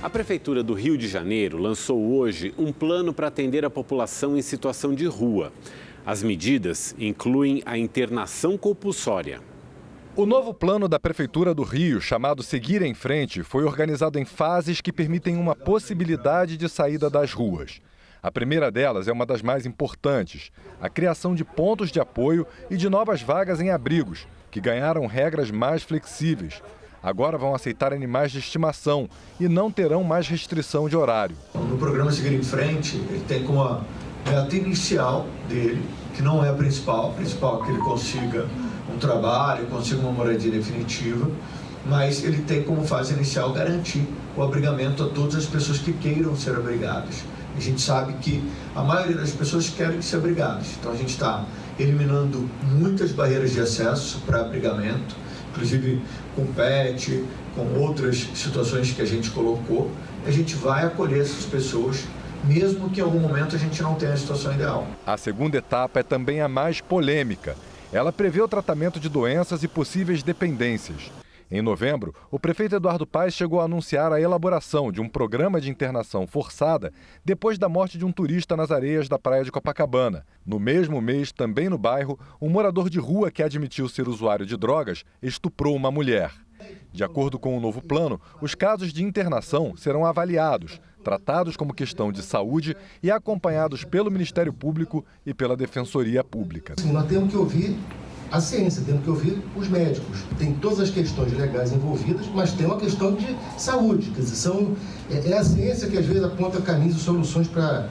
A Prefeitura do Rio de Janeiro lançou hoje um plano para atender a população em situação de rua. As medidas incluem a internação compulsória. O novo plano da Prefeitura do Rio, chamado Seguir em Frente, foi organizado em fases que permitem uma possibilidade de saída das ruas. A primeira delas é uma das mais importantes, a criação de pontos de apoio e de novas vagas em abrigos, que ganharam regras mais flexíveis. Agora vão aceitar animais de estimação e não terão mais restrição de horário. No programa Seguir em Frente, ele tem como a meta inicial dele, que não é a principal é que ele consiga um trabalho, consiga uma moradia definitiva, mas ele tem como fase inicial garantir o abrigamento a todas as pessoas que queiram ser abrigadas. A gente sabe que a maioria das pessoas querem ser abrigadas, então a gente está eliminando muitas barreiras de acesso para abrigamento, inclusive com PET, com outras situações que a gente colocou. A gente vai acolher essas pessoas, mesmo que em algum momento a gente não tenha a situação ideal. A segunda etapa é também a mais polêmica. Ela prevê o tratamento de doenças e possíveis dependências. Em novembro, o prefeito Eduardo Paes chegou a anunciar a elaboração de um programa de internação forçada depois da morte de um turista nas areias da praia de Copacabana. No mesmo mês, também no bairro, um morador de rua que admitiu ser usuário de drogas estuprou uma mulher. De acordo com o novo plano, os casos de internação serão avaliados, tratados como questão de saúde e acompanhados pelo Ministério Público e pela Defensoria Pública. Nós temos que ouvir a ciência, temos que ouvir os médicos. Tem todas as questões legais envolvidas, mas tem uma questão de saúde. Quer dizer, é a ciência que às vezes aponta caminhos e soluções para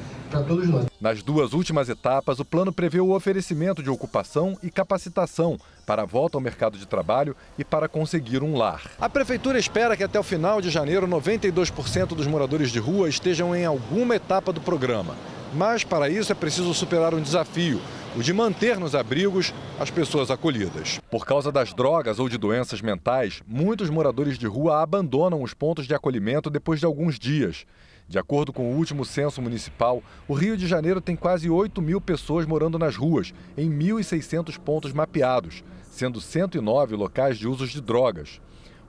todos nós. Nas duas últimas etapas, o plano prevê o oferecimento de ocupação e capacitação para a volta ao mercado de trabalho e para conseguir um lar. A Prefeitura espera que até o final de janeiro 92% dos moradores de rua estejam em alguma etapa do programa. Mas para isso é preciso superar um desafio, o de manter nos abrigos as pessoas acolhidas. Por causa das drogas ou de doenças mentais, muitos moradores de rua abandonam os pontos de acolhimento depois de alguns dias. De acordo com o último censo municipal, o Rio de Janeiro tem quase 8.000 pessoas morando nas ruas, em 1.600 pontos mapeados, sendo 109 locais de usos de drogas.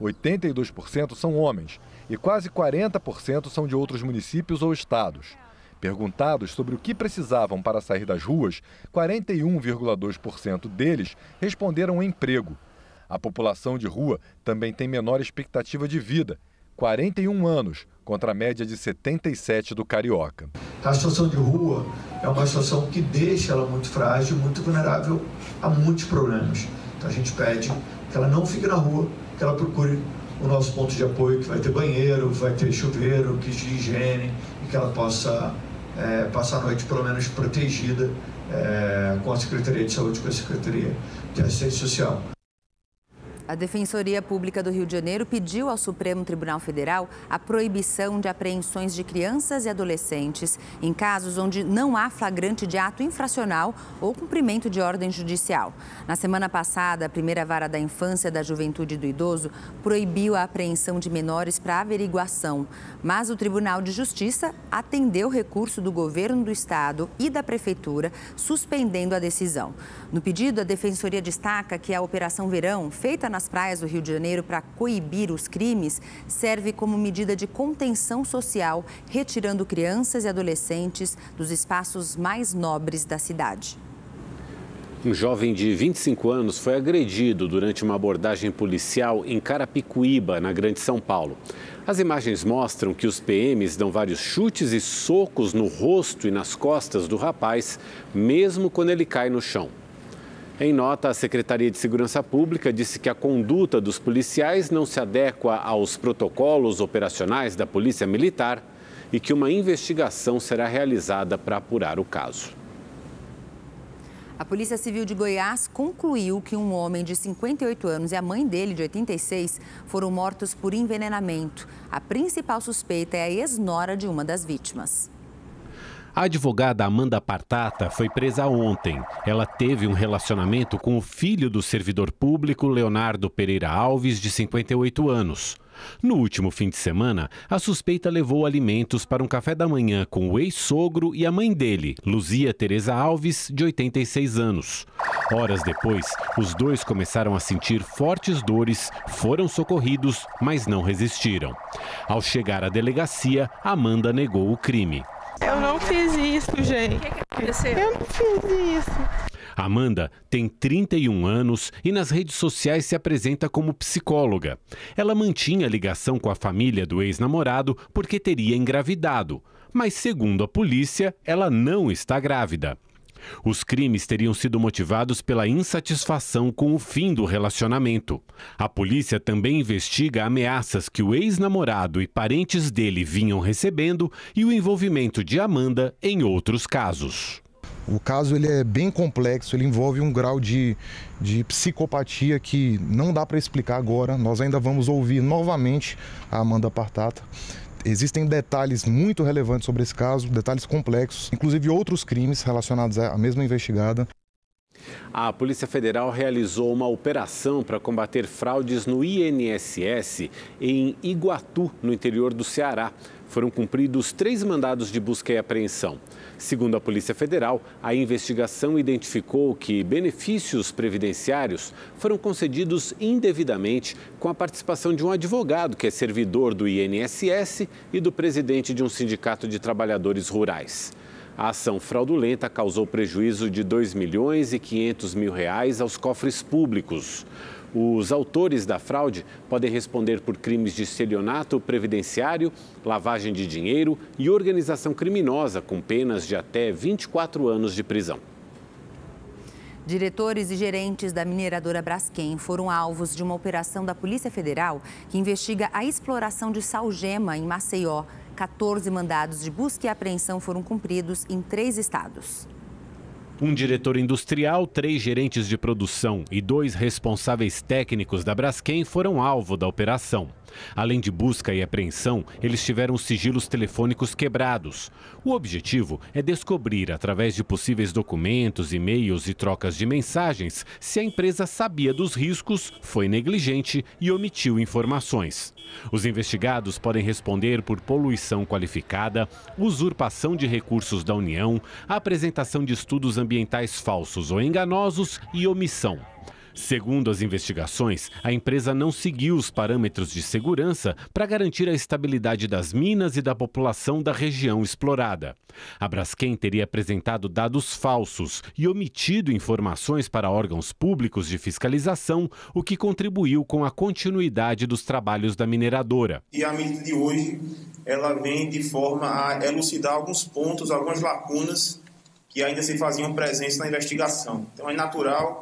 82% são homens e quase 40% são de outros municípios ou estados. Perguntados sobre o que precisavam para sair das ruas, 41,2% deles responderam emprego. A população de rua também tem menor expectativa de vida, 41 anos, contra a média de 77 do carioca. A situação de rua é uma situação que deixa ela muito frágil, muito vulnerável a muitos problemas. Então a gente pede que ela não fique na rua, que ela procure o nosso ponto de apoio, que vai ter banheiro, vai ter chuveiro, kit de higiene, e que ela possa passar a noite pelo menos protegida com a Secretaria de Saúde, com a Secretaria de Assistência Social. A Defensoria Pública do Rio de Janeiro pediu ao Supremo Tribunal Federal a proibição de apreensões de crianças e adolescentes em casos onde não há flagrante de ato infracional ou cumprimento de ordem judicial. Na semana passada, a primeira vara da Infância, da Juventude e do Idoso proibiu a apreensão de menores para averiguação, mas o Tribunal de Justiça atendeu o recurso do governo do estado e da prefeitura, suspendendo a decisão. No pedido, a Defensoria destaca que a Operação Verão, feita nas praias do Rio de Janeiro para coibir os crimes, serve como medida de contenção social, retirando crianças e adolescentes dos espaços mais nobres da cidade. Um jovem de 25 anos foi agredido durante uma abordagem policial em Carapicuíba, na Grande São Paulo. As imagens mostram que os PMs dão vários chutes e socos no rosto e nas costas do rapaz, mesmo quando ele cai no chão. Em nota, a Secretaria de Segurança Pública disse que a conduta dos policiais não se adequa aos protocolos operacionais da Polícia Militar e que uma investigação será realizada para apurar o caso. A Polícia Civil de Goiás concluiu que um homem de 58 anos e a mãe dele, de 86, foram mortos por envenenamento. A principal suspeita é a ex-nora de uma das vítimas. A advogada Amanda Partata foi presa ontem. Ela teve um relacionamento com o filho do servidor público Leonardo Pereira Alves, de 58 anos. No último fim de semana, a suspeita levou alimentos para um café da manhã com o ex-sogro e a mãe dele, Luzia Tereza Alves, de 86 anos. Horas depois, os dois começaram a sentir fortes dores, foram socorridos, mas não resistiram. Ao chegar à delegacia, Amanda negou o crime. Eu não fiz isso, gente. O que aconteceu? Eu não fiz isso. Amanda tem 31 anos e nas redes sociais se apresenta como psicóloga. Ela mantinha ligação com a família do ex-namorado porque teria engravidado. Mas, segundo a polícia, ela não está grávida. Os crimes teriam sido motivados pela insatisfação com o fim do relacionamento. A polícia também investiga ameaças que o ex-namorado e parentes dele vinham recebendo e o envolvimento de Amanda em outros casos. O caso ele é bem complexo, ele envolve um grau de psicopatia que não dá para explicar agora. Nós ainda vamos ouvir novamente a Amanda Partata. Existem detalhes muito relevantes sobre esse caso, detalhes complexos, inclusive outros crimes relacionados à mesma investigada. A Polícia Federal realizou uma operação para combater fraudes no INSS em Iguatu, no interior do Ceará. Foram cumpridos 3 mandados de busca e apreensão. Segundo a Polícia Federal, a investigação identificou que benefícios previdenciários foram concedidos indevidamente com a participação de um advogado que é servidor do INSS e do presidente de um sindicato de trabalhadores rurais. A ação fraudulenta causou prejuízo de R$ 2.500.000 aos cofres públicos. Os autores da fraude podem responder por crimes de estelionato previdenciário, lavagem de dinheiro e organização criminosa, com penas de até 24 anos de prisão. Diretores e gerentes da mineradora Braskem foram alvos de uma operação da Polícia Federal que investiga a exploração de salgema em Maceió. 14 mandados de busca e apreensão foram cumpridos em 3 estados. Um diretor industrial, 3 gerentes de produção e 2 responsáveis técnicos da Braskem foram alvo da operação. Além de busca e apreensão, eles tiveram os sigilos telefônicos quebrados. O objetivo é descobrir, através de possíveis documentos, e-mails e trocas de mensagens, se a empresa sabia dos riscos, foi negligente e omitiu informações. Os investigados podem responder por poluição qualificada, usurpação de recursos da União, apresentação de estudos ambientais falsos ou enganosos e omissão. Segundo as investigações, a empresa não seguiu os parâmetros de segurança para garantir a estabilidade das minas e da população da região explorada. A Braskem teria apresentado dados falsos e omitido informações para órgãos públicos de fiscalização, o que contribuiu com a continuidade dos trabalhos da mineradora. E a medida de hoje, ela vem de forma a elucidar alguns pontos, algumas lacunas que ainda se faziam presentes na investigação. Então é natural,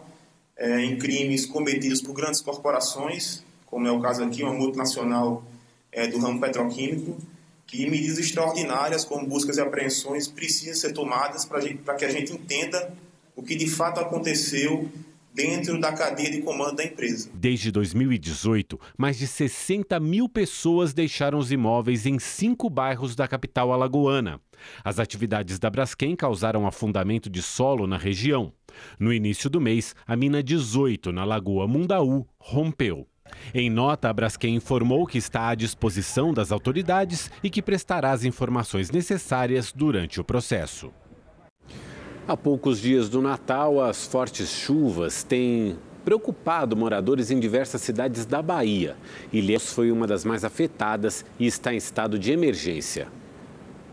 em crimes cometidos por grandes corporações, como é o caso aqui, uma multinacional do ramo petroquímico, que medidas extraordinárias, como buscas e apreensões, precisam ser tomadas para que a gente entenda o que de fato aconteceu dentro da cadeia de comando da empresa. Desde 2018, mais de 60 mil pessoas deixaram os imóveis em 5 bairros da capital alagoana. As atividades da Braskem causaram afundamento de solo na região. No início do mês, a mina 18, na Lagoa Mundaú, rompeu. Em nota, a Braskem informou que está à disposição das autoridades e que prestará as informações necessárias durante o processo. Há poucos dias do Natal, as fortes chuvas têm preocupado moradores em diversas cidades da Bahia. Ilhéus foi uma das mais afetadas e está em estado de emergência.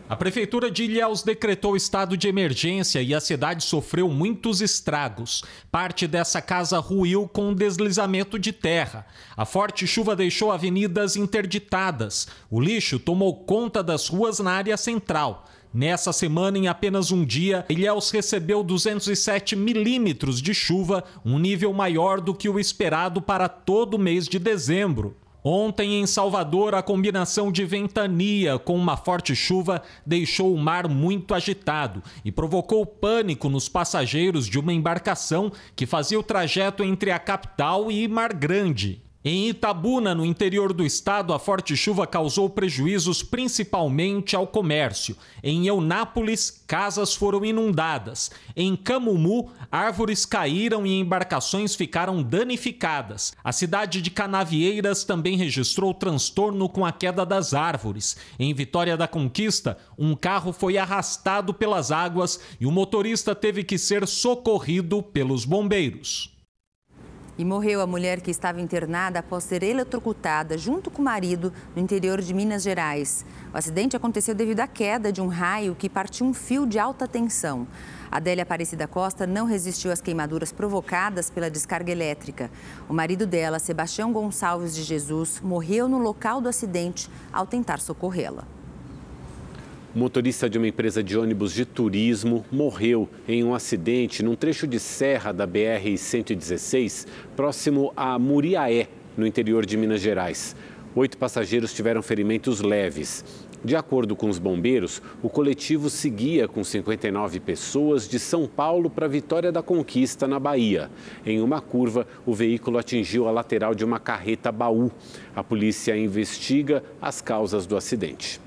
A Prefeitura de Ilhéus decretou estado de emergência e a cidade sofreu muitos estragos. Parte dessa casa ruiu com deslizamento de terra. A forte chuva deixou avenidas interditadas. O lixo tomou conta das ruas na área central. Nessa semana, em apenas um dia, Ilhéus recebeu 207 milímetros de chuva, um nível maior do que o esperado para todo o mês de dezembro. Ontem, em Salvador, a combinação de ventania com uma forte chuva deixou o mar muito agitado e provocou pânico nos passageiros de uma embarcação que fazia o trajeto entre a capital e Mar Grande. Em Itabuna, no interior do estado, a forte chuva causou prejuízos principalmente ao comércio. Em Eunápolis, casas foram inundadas. Em Camumu, árvores caíram e embarcações ficaram danificadas. A cidade de Canavieiras também registrou transtorno com a queda das árvores. Em Vitória da Conquista, um carro foi arrastado pelas águas e o motorista teve que ser socorrido pelos bombeiros. E morreu a mulher que estava internada após ser eletrocutada junto com o marido no interior de Minas Gerais. O acidente aconteceu devido à queda de um raio que partiu um fio de alta tensão. Adélia Aparecida Costa não resistiu às queimaduras provocadas pela descarga elétrica. O marido dela, Sebastião Gonçalves de Jesus, morreu no local do acidente ao tentar socorrê-la. O motorista de uma empresa de ônibus de turismo morreu em um acidente num trecho de serra da BR-116, próximo a Muriaé, no interior de Minas Gerais. 8 passageiros tiveram ferimentos leves. De acordo com os bombeiros, o coletivo seguia com 59 pessoas de São Paulo para Vitória da Conquista, na Bahia. Em uma curva, o veículo atingiu a lateral de uma carreta-baú. A polícia investiga as causas do acidente.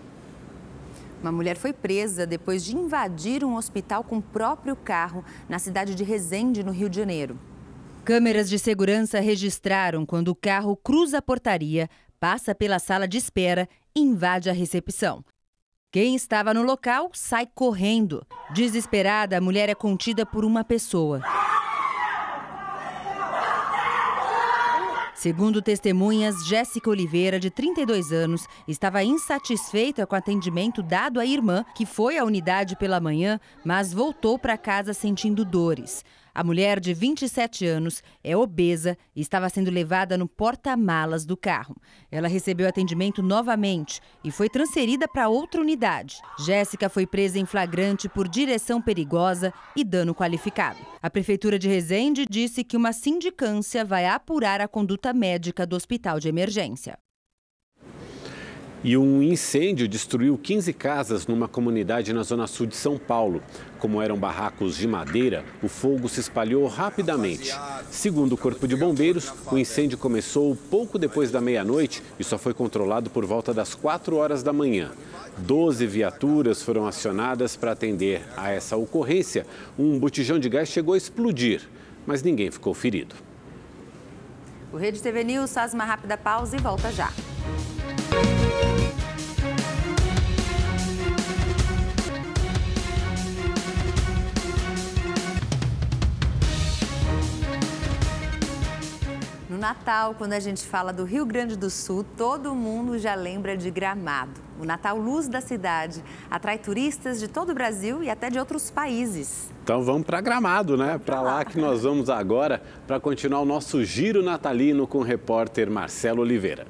Uma mulher foi presa depois de invadir um hospital com o próprio carro na cidade de Resende, no Rio de Janeiro. Câmeras de segurança registraram quando o carro cruza a portaria, passa pela sala de espera e invade a recepção. Quem estava no local sai correndo. Desesperada, a mulher é contida por uma pessoa. Segundo testemunhas, Jéssica Oliveira, de 32 anos, estava insatisfeita com o atendimento dado à irmã, que foi à unidade pela manhã, mas voltou para casa sentindo dores. A mulher, de 27 anos, é obesa e estava sendo levada no porta-malas do carro. Ela recebeu atendimento novamente e foi transferida para outra unidade. Jéssica foi presa em flagrante por direção perigosa e dano qualificado. A Prefeitura de Resende disse que uma sindicância vai apurar a conduta médica do hospital de emergência. E um incêndio destruiu 15 casas numa comunidade na zona sul de São Paulo. Como eram barracos de madeira, o fogo se espalhou rapidamente. Segundo o Corpo de Bombeiros, o incêndio começou pouco depois da meia-noite e só foi controlado por volta das 4 horas da manhã. 12 viaturas foram acionadas para atender a essa ocorrência. Um botijão de gás chegou a explodir, mas ninguém ficou ferido. O Rede TV News faz uma rápida pausa e volta já. No Natal, quando a gente fala do Rio Grande do Sul, todo mundo já lembra de Gramado. O Natal Luz da Cidade atrai turistas de todo o Brasil e até de outros países. Então vamos para Gramado, né? Para lá que nós vamos agora para continuar o nosso giro natalino com o repórter Marcelo Oliveira.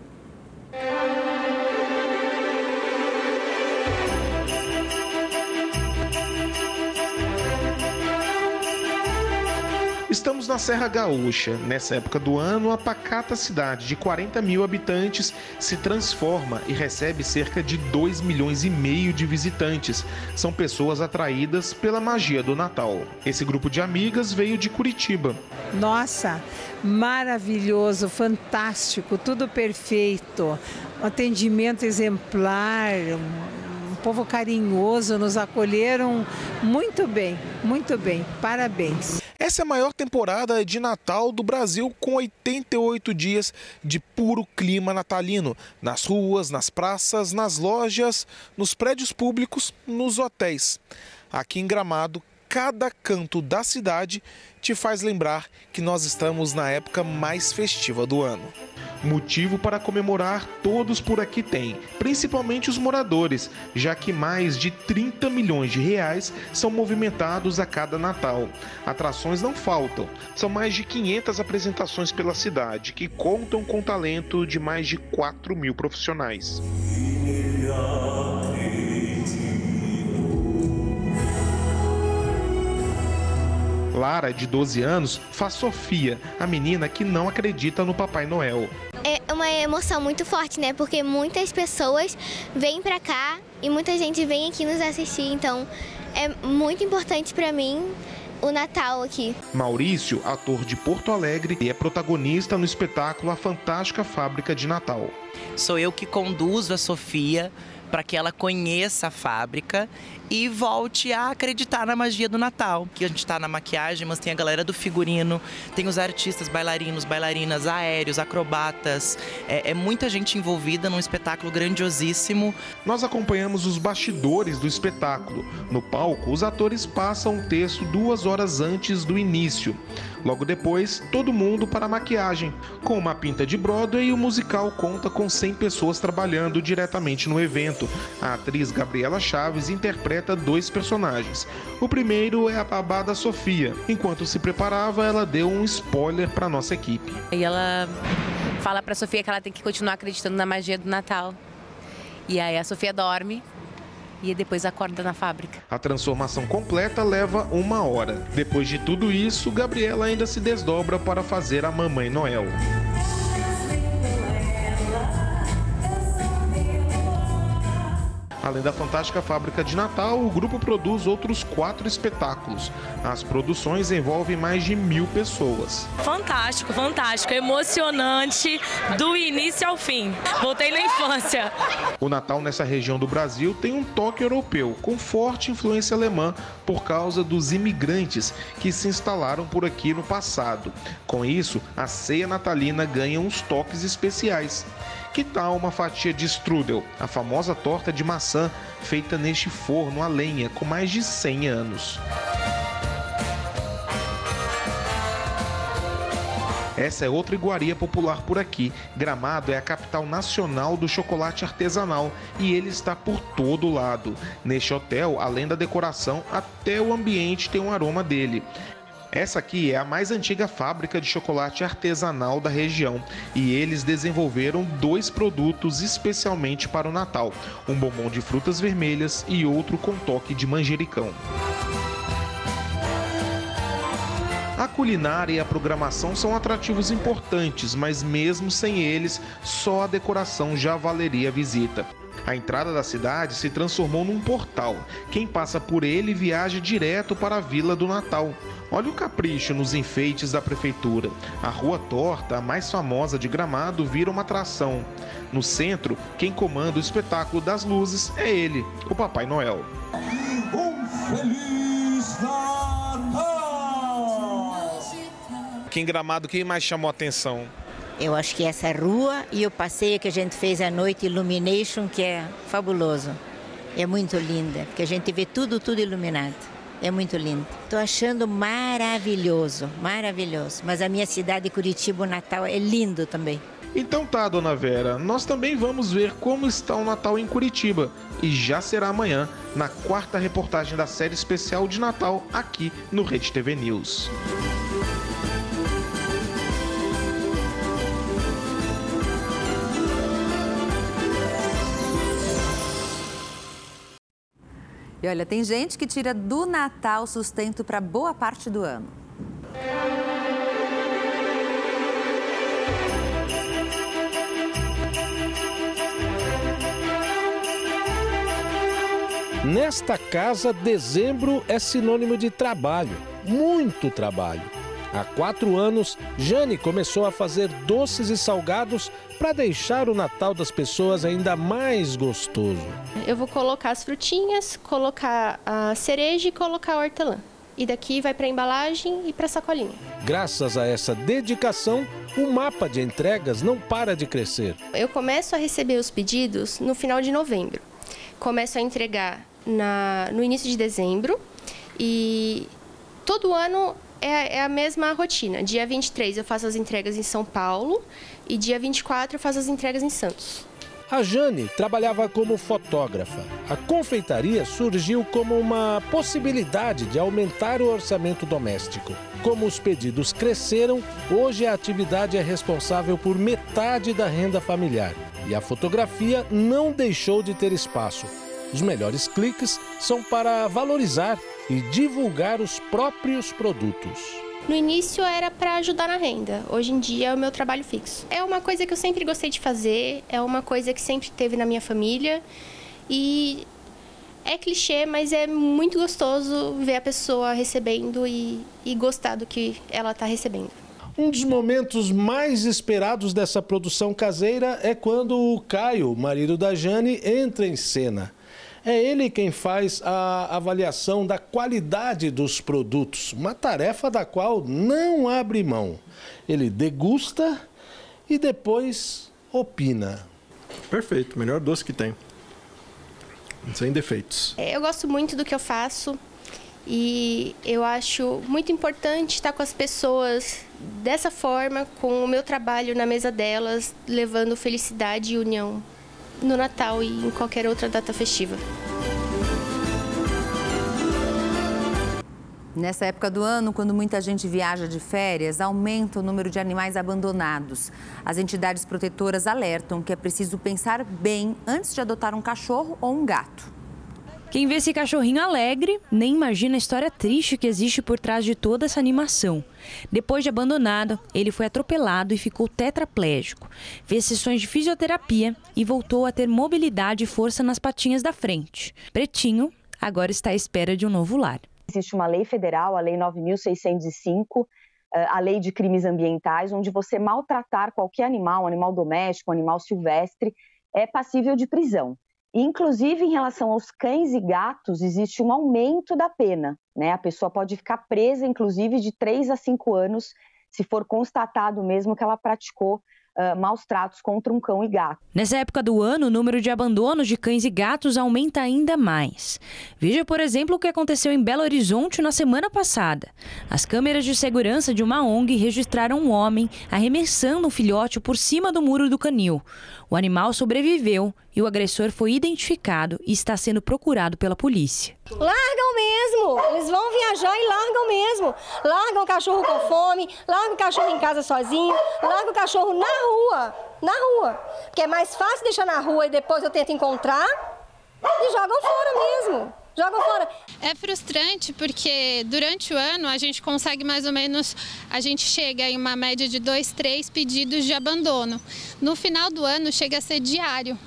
Estamos na Serra Gaúcha. Nessa época do ano, a pacata cidade de 40 mil habitantes se transforma e recebe cerca de 2,5 milhões de visitantes. São pessoas atraídas pela magia do Natal. Esse grupo de amigas veio de Curitiba. Nossa, maravilhoso, fantástico, tudo perfeito. Um atendimento exemplar, um povo carinhoso, nos acolheram muito bem, parabéns. Essa é a maior temporada de Natal do Brasil, com 88 dias de puro clima natalino. Nas ruas, nas praças, nas lojas, nos prédios públicos, nos hotéis. Aqui em Gramado, cada canto da cidade te faz lembrar que nós estamos na época mais festiva do ano. Motivo para comemorar todos por aqui tem, principalmente os moradores, já que mais de 30 milhões de reais são movimentados a cada Natal. Atrações não faltam, são mais de 500 apresentações pela cidade, que contam com o talento de mais de 4 mil profissionais. Lara, de 12 anos, faz Sofia, a menina que não acredita no Papai Noel. É uma emoção muito forte, né? Porque muitas pessoas vêm pra cá e muita gente vem aqui nos assistir. Então, é muito importante pra mim o Natal aqui. Maurício, ator de Porto Alegre, e é protagonista no espetáculo A Fantástica Fábrica de Natal. Sou eu que conduzo a Sofia para que ela conheça a fábrica e volte a acreditar na magia do Natal. Que a gente está na maquiagem, mas tem a galera do figurino, tem os artistas, bailarinos, bailarinas, aéreos, acrobatas. É muita gente envolvida num espetáculo grandiosíssimo. Nós acompanhamos os bastidores do espetáculo. No palco, os atores passam o texto 2 horas antes do início. Logo depois, todo mundo para a maquiagem. Com uma pinta de Broadway, o musical conta com 100 pessoas trabalhando diretamente no evento. A atriz Gabriela Chaves interpreta 2 personagens. O primeiro é a babá da Sofia. Enquanto se preparava, ela deu um spoiler para nossa equipe. E ela fala para a Sofia que ela tem que continuar acreditando na magia do Natal. E aí a Sofia dorme e depois acorda na fábrica. A transformação completa leva 1 hora. Depois de tudo isso, Gabriela ainda se desdobra para fazer a Mamãe Noel. Além da Fantástica Fábrica de Natal, o grupo produz outros 4 espetáculos. As produções envolvem mais de 1000 pessoas. Fantástico, fantástico, emocionante do início ao fim. Voltei na infância. O Natal nessa região do Brasil tem um toque europeu, com forte influência alemã por causa dos imigrantes que se instalaram por aqui no passado. Com isso, a ceia natalina ganha uns toques especiais. Que tal uma fatia de strudel, a famosa torta de maçã feita neste forno a lenha com mais de 100 anos? Essa é outra iguaria popular por aqui. Gramado é a capital nacional do chocolate artesanal e ele está por todo lado. Neste hotel, além da decoração, até o ambiente tem um aroma dele. Essa aqui é a mais antiga fábrica de chocolate artesanal da região e eles desenvolveram 2 produtos especialmente para o Natal, um bombom de frutas vermelhas e outro com toque de manjericão. A culinária e a programação são atrativos importantes, mas mesmo sem eles, só a decoração já valeria a visita. A entrada da cidade se transformou num portal. Quem passa por ele viaja direto para a Vila do Natal. Olha o capricho nos enfeites da prefeitura. A Rua Torta, a mais famosa de Gramado, vira uma atração. No centro, quem comanda o espetáculo das luzes é ele, o Papai Noel. Um Feliz Natal! Aqui em Gramado, quem mais chamou a atenção? Eu acho que essa rua e o passeio que a gente fez à noite, Illumination, que é fabuloso. É muito linda, porque a gente vê tudo iluminado. É muito lindo. Estou achando maravilhoso, maravilhoso. Mas a minha cidade, Curitiba, o Natal é lindo também. Então tá, dona Vera, nós também vamos ver como está o Natal em Curitiba. E já será amanhã, na 4ª reportagem da série especial de Natal, aqui no Rede TV News. E olha, tem gente que tira do Natal sustento para boa parte do ano. Nesta casa, dezembro é sinônimo de trabalho, muito trabalho. Há 4 anos, Jane começou a fazer doces e salgados para deixar o Natal das pessoas ainda mais gostoso. Eu vou colocar as frutinhas, colocar a cereja e colocar a hortelã. E daqui vai para a embalagem e para a sacolinha. Graças a essa dedicação, o mapa de entregas não para de crescer. Eu começo a receber os pedidos no final de novembro. Começo a entregar no início de dezembro e todo ano é a mesma rotina. Dia 23 eu faço as entregas em São Paulo e dia 24 eu faço as entregas em Santos. A Jane trabalhava como fotógrafa. A confeitaria surgiu como uma possibilidade de aumentar o orçamento doméstico. Como os pedidos cresceram, hoje a atividade é responsável por metade da renda familiar. E a fotografia não deixou de ter espaço. Os melhores cliques são para valorizar e divulgar os próprios produtos. No início era para ajudar na renda, hoje em dia é o meu trabalho fixo. É uma coisa que eu sempre gostei de fazer, é uma coisa que sempre teve na minha família e É clichê, mas é muito gostoso ver a pessoa recebendo e gostar do que ela está recebendo. Um dos momentos mais esperados dessa produção caseira é quando o Caio, marido da Jane, entra em cena. É ele quem faz a avaliação da qualidade dos produtos, uma tarefa da qual não abre mão. Ele degusta e depois opina. Perfeito, melhor doce que tem. Sem defeitos. Eu gosto muito do que eu faço e eu acho muito importante estar com as pessoas dessa forma, com o meu trabalho na mesa delas, levando felicidade e união no Natal e em qualquer outra data festiva. Nessa época do ano, quando muita gente viaja de férias, aumenta o número de animais abandonados. As entidades protetoras alertam que é preciso pensar bem antes de adotar um cachorro ou um gato. Quem vê esse cachorrinho alegre nem imagina a história triste que existe por trás de toda essa animação. Depois de abandonado, ele foi atropelado e ficou tetraplégico. Fez sessões de fisioterapia e voltou a ter mobilidade e força nas patinhas da frente. Pretinho agora está à espera de um novo lar. Existe uma lei federal, a Lei 9.605, a Lei de Crimes Ambientais, onde você maltratar qualquer animal, um animal doméstico, um animal silvestre, é passível de prisão. Inclusive, em relação aos cães e gatos, existe um aumento da pena, né? A pessoa pode ficar presa, inclusive, de 3 a 5 anos, se for constatado mesmo que ela praticou maus tratos contra um cão e gato. Nessa época do ano, o número de abandonos de cães e gatos aumenta ainda mais. Veja, por exemplo, o que aconteceu em Belo Horizonte na semana passada. As câmeras de segurança de uma ONG registraram um homem arremessando um filhote por cima do muro do canil. O animal sobreviveu e o agressor foi identificado e está sendo procurado pela polícia. Largam mesmo, eles vão viajar e largam mesmo. Largam o cachorro com fome, largam o cachorro em casa sozinho, largam o cachorro na rua. Porque é mais fácil deixar na rua e depois eu tento encontrar e jogam fora mesmo. Jogam fora. É frustrante porque durante o ano a gente consegue mais ou menos, a gente chega em uma média de 2, 3 pedidos de abandono. No final do ano chega a ser diário.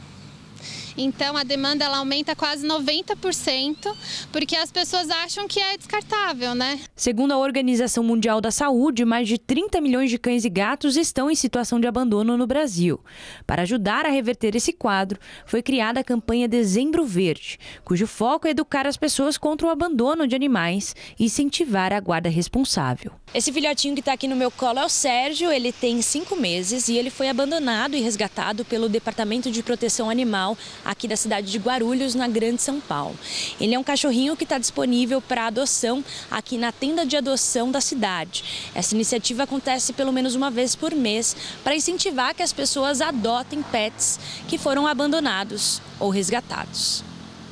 Então a demanda ela aumenta quase 90%, porque as pessoas acham que é descartável, né? Segundo a Organização Mundial da Saúde, mais de 30 milhões de cães e gatos estão em situação de abandono no Brasil. Para ajudar a reverter esse quadro, foi criada a campanha Dezembro Verde, cujo foco é educar as pessoas contra o abandono de animais e incentivar a guarda responsável. Esse filhotinho que está aqui no meu colo é o Sérgio, ele tem 5 meses e ele foi abandonado e resgatado pelo Departamento de Proteção Animal aqui da cidade de Guarulhos, na Grande São Paulo. Ele é um cachorrinho que está disponível para adoção aqui na tenda de adoção da cidade. Essa iniciativa acontece pelo menos uma vez por mês para incentivar que as pessoas adotem pets que foram abandonados ou resgatados.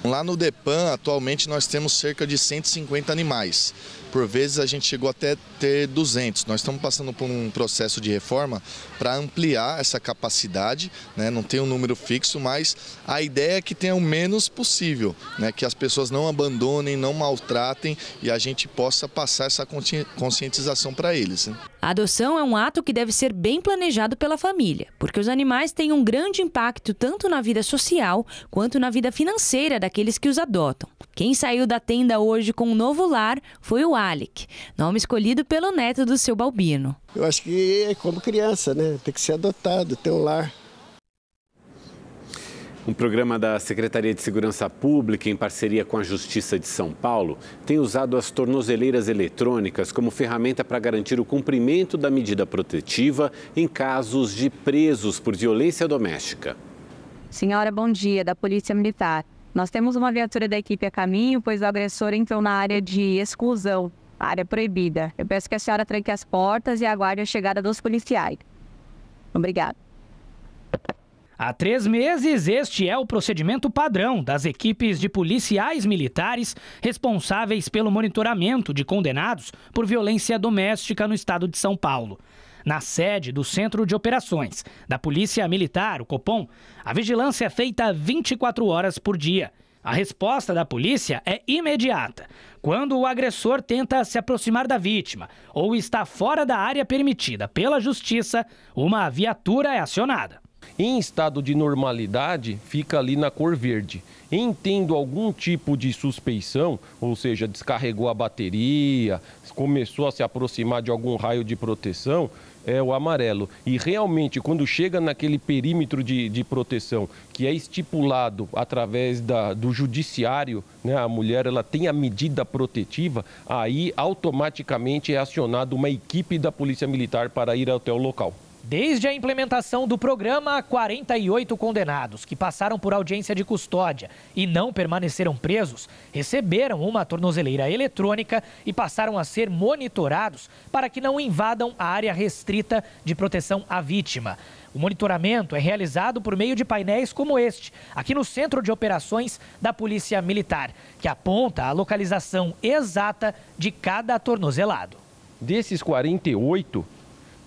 Lá no DEPAN, atualmente, nós temos cerca de 150 animais. Por vezes a gente chegou até ter 200. Nós estamos passando por um processo de reforma para ampliar essa capacidade, né? Não tem um número fixo, mas a ideia é que tenha o menos possível, né? Que as pessoas não abandonem, não maltratem e a gente possa passar essa conscientização para eles, né? A adoção é um ato que deve ser bem planejado pela família, porque os animais têm um grande impacto tanto na vida social quanto na vida financeira daqueles que os adotam. Quem saiu da tenda hoje com um novo lar foi o Alec, nome escolhido pelo neto do seu Balbino. Eu acho que é como criança, né? Tem que ser adotado, ter um lar. Um programa da Secretaria de Segurança Pública, em parceria com a Justiça de São Paulo, tem usado as tornozeleiras eletrônicas como ferramenta para garantir o cumprimento da medida protetiva em casos de presos por violência doméstica. Senhora, bom dia, da Polícia Militar. Nós temos uma viatura da equipe a caminho, pois o agressor entrou na área de exclusão, área proibida. Eu peço que a senhora tranque as portas e aguarde a chegada dos policiais. Obrigada. Há 3 meses, este é o procedimento padrão das equipes de policiais militares responsáveis pelo monitoramento de condenados por violência doméstica no estado de São Paulo. Na sede do Centro de Operações da Polícia Militar, o Copom, a vigilância é feita 24 horas por dia. A resposta da polícia é imediata. Quando o agressor tenta se aproximar da vítima ou está fora da área permitida pela Justiça, uma viatura é acionada. Em estado de normalidade, fica ali na cor verde. Em tendo algum tipo de suspeição, ou seja, descarregou a bateria, começou a se aproximar de algum raio de proteção, é o amarelo. E realmente, quando chega naquele perímetro de proteção que é estipulado através do judiciário, né, a mulher ela tem a medida protetiva, aí automaticamente é acionada uma equipe da Polícia Militar para ir até o local. Desde a implementação do programa, 48 condenados que passaram por audiência de custódia e não permaneceram presos receberam uma tornozeleira eletrônica e passaram a ser monitorados para que não invadam a área restrita de proteção à vítima. O monitoramento é realizado por meio de painéis como este, aqui no Centro de Operações da Polícia Militar, que aponta a localização exata de cada tornozelado. Desses 48,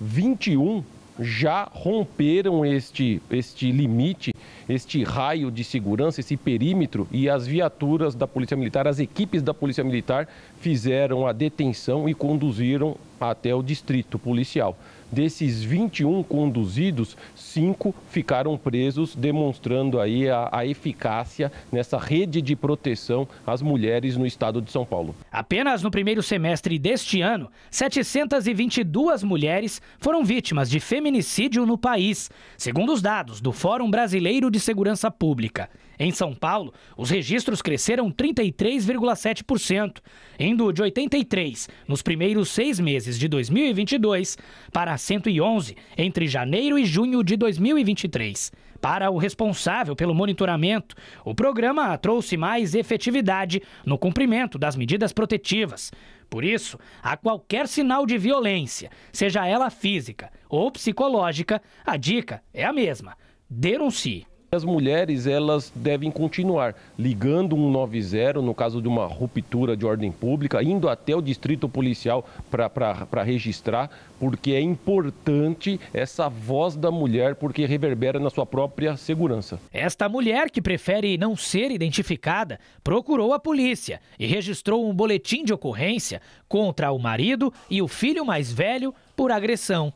21 já romperam este limite, este raio de segurança, esse perímetro, e as viaturas da Polícia Militar, as equipes da Polícia Militar fizeram a detenção e conduziram até o distrito policial. Desses 21 conduzidos, 5 ficaram presos, demonstrando aí a eficácia nessa rede de proteção às mulheres no estado de São Paulo. Apenas no primeiro semestre deste ano, 722 mulheres foram vítimas de feminicídio no país, segundo os dados do Fórum Brasileiro de Segurança Pública. Em São Paulo, os registros cresceram 33,7%, indo de 83 nos primeiros 6 meses de 2022 para 111 entre janeiro e junho de 2023. Para o responsável pelo monitoramento, o programa trouxe mais efetividade no cumprimento das medidas protetivas. Por isso, a qualquer sinal de violência, seja ela física ou psicológica, a dica é a mesma: denuncie. As mulheres, elas devem continuar ligando 190 no caso de uma ruptura de ordem pública, indo até o distrito policial para registrar, porque é importante essa voz da mulher, porque reverbera na sua própria segurança. Esta mulher, que prefere não ser identificada, procurou a polícia e registrou um boletim de ocorrência contra o marido e o filho mais velho por agressão.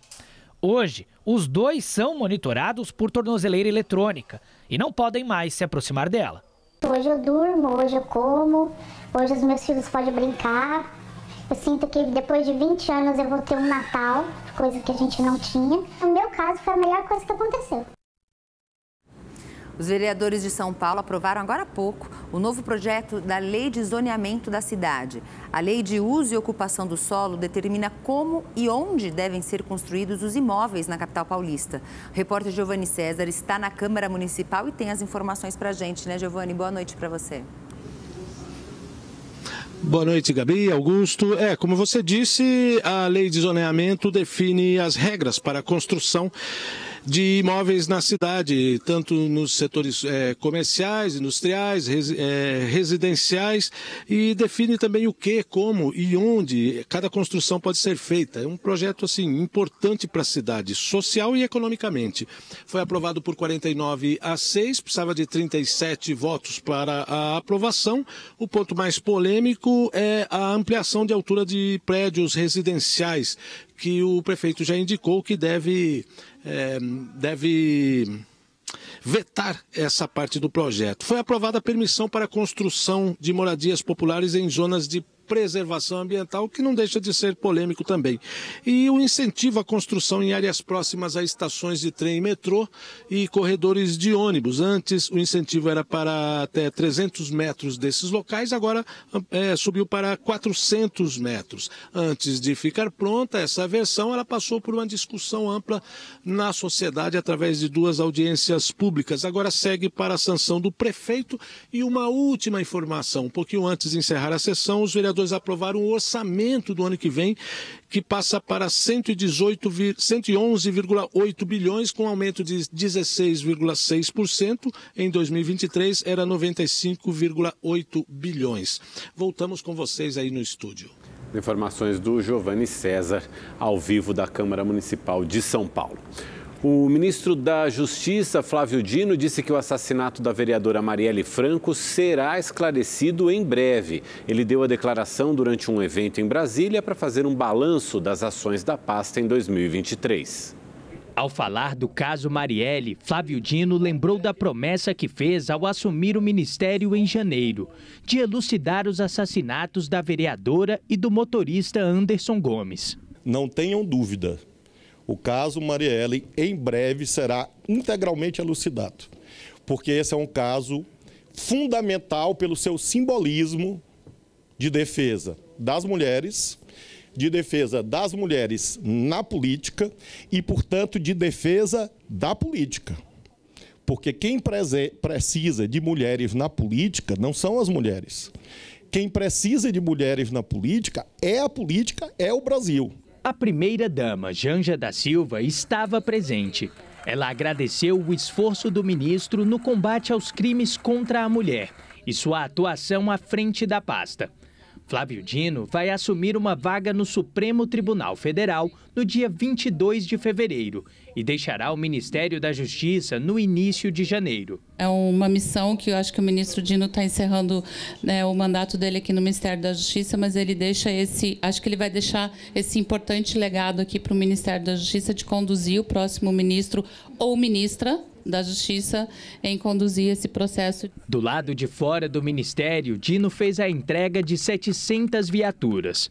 Hoje, os dois são monitorados por tornozeleira eletrônica e não podem mais se aproximar dela. Hoje eu durmo, hoje eu como, hoje os meus filhos podem brincar. Eu sinto que depois de 20 anos eu vou ter um Natal, coisa que a gente não tinha. No meu caso, foi a melhor coisa que aconteceu. Os vereadores de São Paulo aprovaram agora há pouco o novo projeto da Lei de Zoneamento da cidade. A Lei de Uso e Ocupação do Solo determina como e onde devem ser construídos os imóveis na capital paulista. O repórter Giovanni César está na Câmara Municipal e tem as informações para a gente, né, Giovanni? Boa noite para você. Boa noite, Gabi, Augusto. Como você disse, a Lei de Zoneamento define as regras para a construção de imóveis na cidade, tanto nos setores comerciais, industriais, residenciais, e define também o que, como e onde cada construção pode ser feita. É um projeto assim importante para a cidade, social e economicamente. Foi aprovado por 49-6, precisava de 37 votos para a aprovação. O ponto mais polêmico é a ampliação de altura de prédios residenciais, que o prefeito já indicou que deve vetar essa parte do projeto. Foi aprovada a permissão para a construção de moradias populares em zonas de preservação ambiental, que não deixa de ser polêmico também. E o incentivo à construção em áreas próximas a estações de trem e metrô e corredores de ônibus. Antes, o incentivo era para até 300 metros desses locais, agora subiu para 400 metros. Antes de ficar pronta, essa versão ela passou por uma discussão ampla na sociedade através de 2 audiências públicas. Agora segue para a sanção do prefeito. E uma última informação: um pouquinho antes de encerrar a sessão, os vereadores aprovaram o orçamento do ano que vem, que passa para 111,8 bilhões, com aumento de 16,6%. Em 2023 era 95,8 bilhões. Voltamos com vocês aí no estúdio. Informações do Giovanni César, ao vivo da Câmara Municipal de São Paulo. O ministro da Justiça, Flávio Dino, disse que o assassinato da vereadora Marielle Franco será esclarecido em breve. Ele deu a declaração durante um evento em Brasília para fazer um balanço das ações da pasta em 2023. Ao falar do caso Marielle, Flávio Dino lembrou da promessa que fez ao assumir o ministério em janeiro, de elucidar os assassinatos da vereadora e do motorista Anderson Gomes. Não tenham dúvida, o caso Marielle em breve será integralmente elucidado, porque esse é um caso fundamental pelo seu simbolismo de defesa das mulheres, na política e, portanto, de defesa da política. Porque quem precisa de mulheres na política não são as mulheres. Quem precisa de mulheres na política, é o Brasil. A primeira-dama, Janja da Silva, estava presente. Ela agradeceu o esforço do ministro no combate aos crimes contra a mulher e sua atuação à frente da pasta. Flávio Dino vai assumir uma vaga no Supremo Tribunal Federal no dia 22 de fevereiro e deixará o Ministério da Justiça no início de janeiro. É uma missão que eu acho que o ministro Dino está encerrando, né, o mandato dele aqui no Ministério da Justiça, mas ele deixa acho que ele vai deixar esse importante legado aqui para o Ministério da Justiça de conduzir o próximo ministro ou ministra da Justiça em conduzir esse processo. Do lado de fora do Ministério, Dino fez a entrega de 700 viaturas.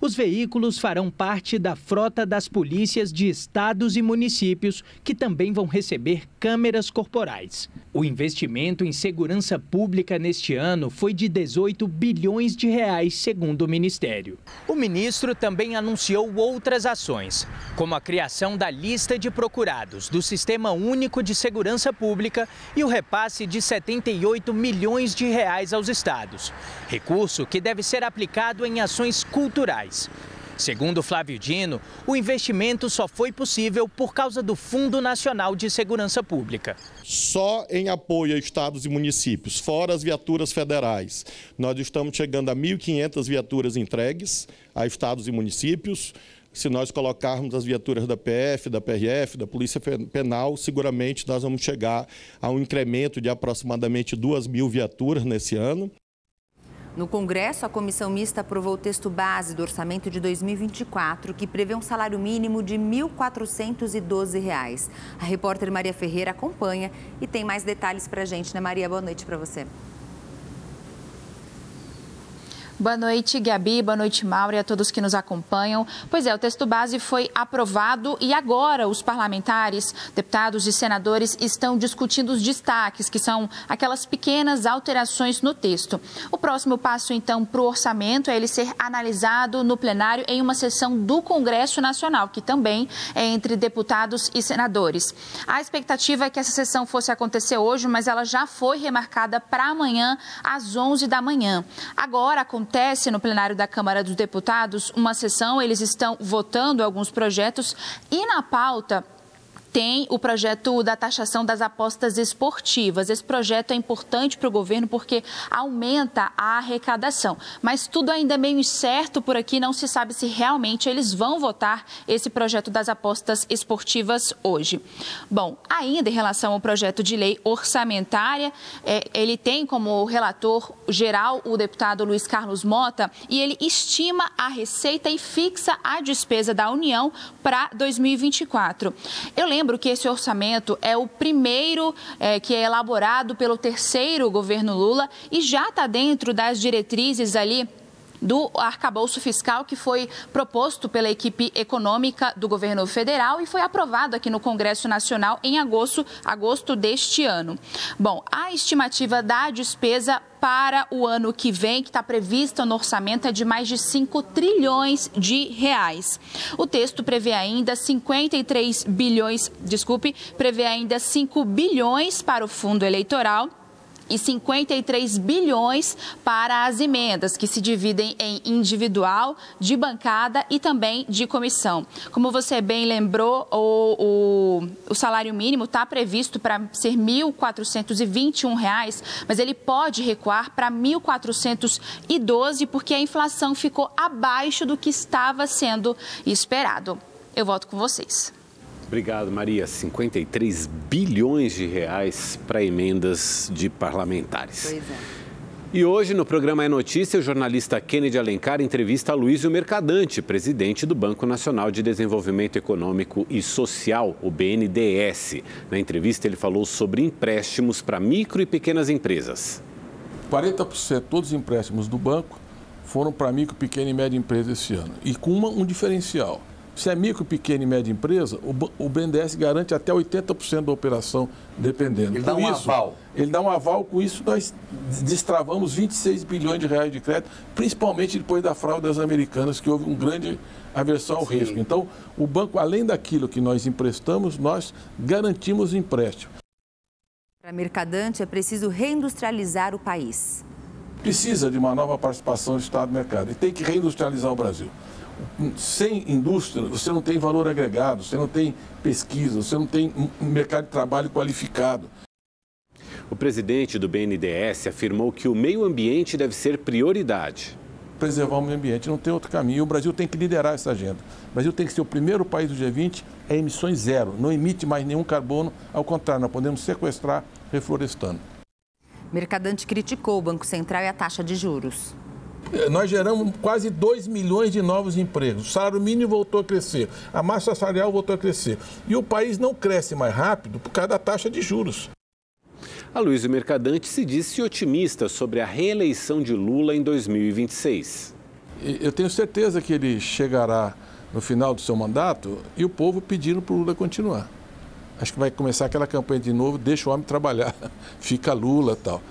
Os veículos farão parte da frota das polícias de estados e municípios, que também vão receber câmeras corporais. O investimento em segurança pública neste ano foi de 18 bilhões de reais, segundo o Ministério. O ministro também anunciou outras ações, como a criação da lista de procurados do Sistema Único de Segurança Pública e o repasse de 78 milhões de reais aos estados. Recurso que deve ser aplicado em ações culturais. Segundo Flávio Dino, o investimento só foi possível por causa do Fundo Nacional de Segurança Pública. Só em apoio a estados e municípios, fora as viaturas federais, nós estamos chegando a 1.500 viaturas entregues a estados e municípios. Se nós colocarmos as viaturas da PF, da PRF, da Polícia Penal, seguramente nós vamos chegar a um incremento de aproximadamente 2.000 viaturas nesse ano. No Congresso, a comissão mista aprovou o texto base do orçamento de 2024, que prevê um salário mínimo de R$ 1.412. A repórter Maria Ferreira acompanha e tem mais detalhes para a gente, né, Maria? Boa noite para você. Boa noite, Gabi. Boa noite, Mauro, e a todos que nos acompanham. Pois é, o texto base foi aprovado e agora os parlamentares, deputados e senadores estão discutindo os destaques, que são aquelas pequenas alterações no texto. O próximo passo, então, para o orçamento é ele ser analisado no plenário em uma sessão do Congresso Nacional, que também é entre deputados e senadores. A expectativa é que essa sessão fosse acontecer hoje, mas ela já foi remarcada para amanhã, às 11 da manhã. Agora, acontece no plenário da Câmara dos Deputados uma sessão, eles estão votando alguns projetos e na pauta tem o projeto da taxação das apostas esportivas. Esse projeto é importante para o governo porque aumenta a arrecadação. Mas tudo ainda é meio incerto por aqui, não se sabe se realmente eles vão votar esse projeto das apostas esportivas hoje. Bom, ainda em relação ao projeto de lei orçamentária, ele tem como relator geral o deputado Luiz Carlos Mota e ele estima a receita e fixa a despesa da União para 2024. Eu lembro que esse orçamento é o primeiro que é elaborado pelo terceiro governo Lula e já está dentro das diretrizes ali do arcabouço fiscal que foi proposto pela equipe econômica do governo federal e foi aprovado aqui no Congresso Nacional em agosto deste ano. Bom, a estimativa da despesa para o ano que vem, que está prevista no orçamento, é de mais de 5 trilhões de reais. O texto prevê ainda 5 bilhões para o fundo eleitoral e 53 bilhões para as emendas, que se dividem em individual, de bancada e também de comissão. Como você bem lembrou, o salário mínimo está previsto para ser R$ 1.421, mas ele pode recuar para R$ 1.412 porque a inflação ficou abaixo do que estava sendo esperado. Eu volto com vocês. Obrigado, Maria. 53 bilhões de reais para emendas de parlamentares. Pois é. E hoje, no programa É Notícia, o jornalista Kennedy Alencar entrevista Aloysio Mercadante, presidente do Banco Nacional de Desenvolvimento Econômico e Social, o BNDES. Na entrevista, ele falou sobre empréstimos para micro e pequenas empresas. 40% de todos os empréstimos do banco foram para micro, pequena e média empresa esse ano. E com um diferencial. Se é micro, pequena e média empresa, o BNDES garante até 80% da operação, dependendo. Ele dá um aval. Ele dá um aval, com isso nós destravamos 26 bilhões de reais de crédito, principalmente depois da fraude das americanas, que houve uma grande aversão ao risco. Então, o banco, além daquilo que nós emprestamos, nós garantimos o empréstimo. Para Mercadante, é preciso reindustrializar o país. Precisa de uma nova participação do Estado no mercado e tem que reindustrializar o Brasil. Sem indústria, você não tem valor agregado, você não tem pesquisa, você não tem um mercado de trabalho qualificado. O presidente do BNDES afirmou que o meio ambiente deve ser prioridade. Preservar o meio ambiente, não tem outro caminho. O Brasil tem que liderar essa agenda. O Brasil tem que ser o primeiro país do G20 a emissões zero, não emite mais nenhum carbono, ao contrário, nós podemos sequestrar reflorestando. Mercadante criticou o Banco Central e a taxa de juros. Nós geramos quase 2 milhões de novos empregos. O salário mínimo voltou a crescer, a massa salarial voltou a crescer. E o país não cresce mais rápido por causa da taxa de juros. Aloysio Mercadante se disse otimista sobre a reeleição de Lula em 2026. Eu tenho certeza que ele chegará no final do seu mandato e o povo pedindo para o Lula continuar. Acho que vai começar aquela campanha de novo, deixa o homem trabalhar, fica Lula e tal.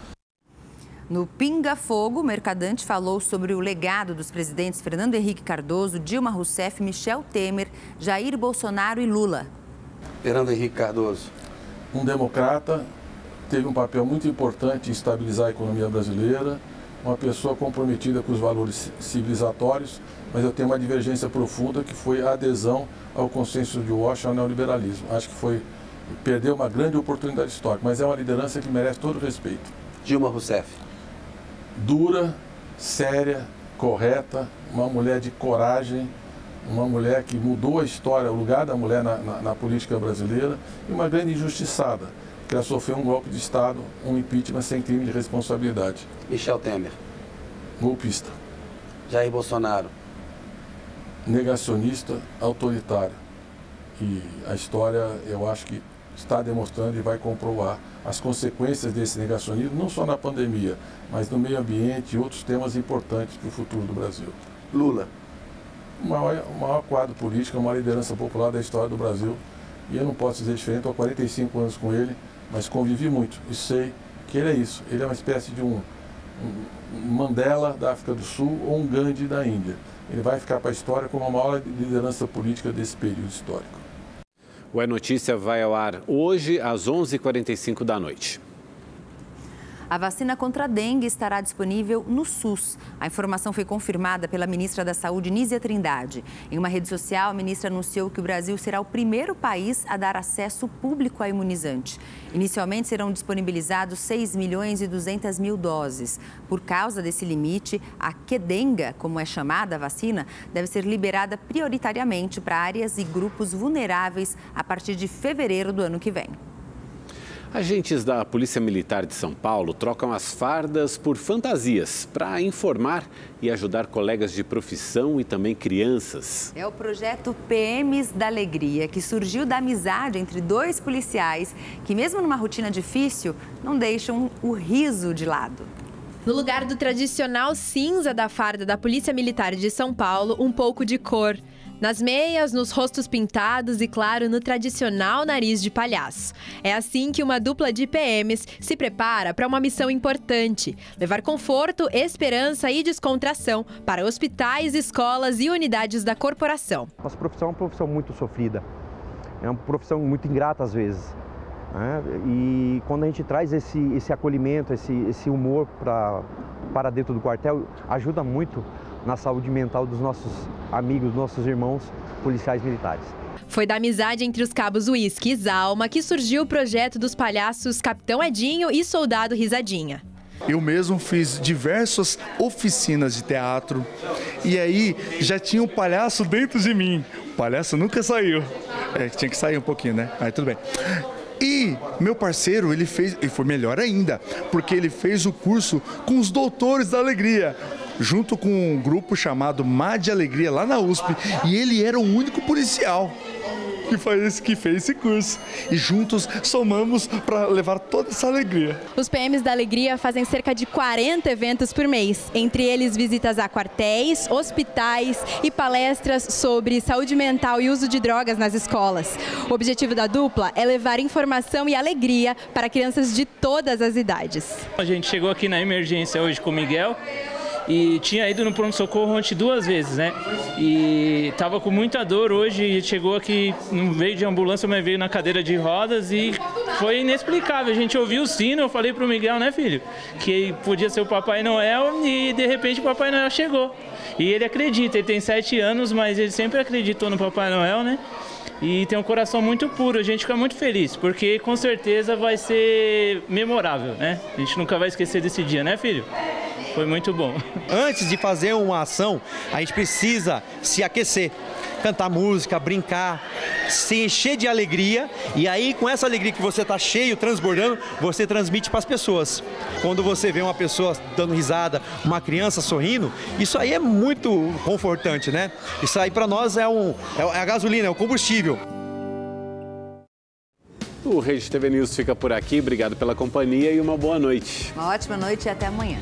No Pinga Fogo, o Mercadante falou sobre o legado dos presidentes Fernando Henrique Cardoso, Dilma Rousseff, Michel Temer, Jair Bolsonaro e Lula. Fernando Henrique Cardoso. Um democrata, teve um papel muito importante em estabilizar a economia brasileira, uma pessoa comprometida com os valores civilizatórios, mas eu tenho uma divergência profunda que foi a adesão ao consenso de Washington ao neoliberalismo. Acho que perdeu uma grande oportunidade histórica, mas é uma liderança que merece todo o respeito. Dilma Rousseff. Dura, séria, correta, uma mulher de coragem, uma mulher que mudou a história, o lugar da mulher na política brasileira, e uma grande injustiçada, que ela sofreu um golpe de Estado, um impeachment sem crime de responsabilidade. Michel Temer. Golpista. Jair Bolsonaro. Negacionista, autoritário. E a história, eu acho que está demonstrando e vai comprovar as consequências desse negacionismo, não só na pandemia, mas no meio ambiente e outros temas importantes para o futuro do Brasil. Lula. O maior quadro político, a maior liderança popular da história do Brasil. E eu não posso dizer diferente, estou há 45 anos com ele, mas convivi muito e sei que ele é isso. Ele é uma espécie de um Mandela da África do Sul ou um Gandhi da Índia. Ele vai ficar para a história como a maior liderança política desse período histórico. O É Notícia vai ao ar hoje às 11h45 da noite. A vacina contra a dengue estará disponível no SUS. A informação foi confirmada pela ministra da Saúde, Nízia Trindade. Em uma rede social, a ministra anunciou que o Brasil será o primeiro país a dar acesso público à imunizante. Inicialmente serão disponibilizados 6.200.000 doses. Por causa desse limite, a Qdenga, como é chamada a vacina, deve ser liberada prioritariamente para áreas e grupos vulneráveis a partir de fevereiro do ano que vem. Agentes da Polícia Militar de São Paulo trocam as fardas por fantasias para informar e ajudar colegas de profissão e também crianças. É o projeto PMs da Alegria, que surgiu da amizade entre dois policiais que, mesmo numa rotina difícil, não deixam o riso de lado. No lugar do tradicional cinza da farda da Polícia Militar de São Paulo, um pouco de cor. Nas meias, nos rostos pintados e, claro, no tradicional nariz de palhaço. É assim que uma dupla de PMs se prepara para uma missão importante: levar conforto, esperança e descontração para hospitais, escolas e unidades da corporação. Nossa profissão é uma profissão muito sofrida, é uma profissão muito ingrata às vezes. E quando a gente traz esse acolhimento, esse humor para dentro do quartel, ajuda muito na saúde mental dos nossos amigos, nossos irmãos policiais militares. Foi da amizade entre os cabos Uísque e Zalma que surgiu o projeto dos palhaços Capitão Edinho e Soldado Risadinha. Eu mesmo fiz diversas oficinas de teatro e aí já tinha um palhaço dentro de mim. O palhaço nunca saiu. Tinha que sair um pouquinho, né? Aí tudo bem. E meu parceiro, ele foi melhor ainda, porque ele fez o curso com os Doutores da Alegria, junto com um grupo chamado Mar de Alegria lá na USP, e ele era o único policial que fez esse curso. E juntos somamos para levar toda essa alegria. Os PMs da Alegria fazem cerca de 40 eventos por mês, entre eles visitas a quartéis, hospitais e palestras sobre saúde mental e uso de drogas nas escolas. O objetivo da dupla é levar informação e alegria para crianças de todas as idades. A gente chegou aqui na emergência hoje com o Miguel e tinha ido no pronto-socorro ontem 2 vezes, né? E tava com muita dor hoje e chegou aqui, não veio de ambulância, mas veio na cadeira de rodas e foi inexplicável. A gente ouviu o sino, eu falei pro Miguel, né, filho, que podia ser o Papai Noel e de repente o Papai Noel chegou. E ele acredita, ele tem 7 anos, mas ele sempre acreditou no Papai Noel, né? E tem um coração muito puro, a gente fica muito feliz, porque com certeza vai ser memorável, né? A gente nunca vai esquecer desse dia, né, filho? Foi muito bom. Antes de fazer uma ação, a gente precisa se aquecer, cantar música, brincar, se encher de alegria. E aí, com essa alegria que você está cheio, transbordando, você transmite para as pessoas. Quando você vê uma pessoa dando risada, uma criança sorrindo, isso aí é muito confortante, né? Isso aí para nós é a gasolina, é o combustível. O Rede TV News fica por aqui. Obrigado pela companhia e uma boa noite. Uma ótima noite e até amanhã.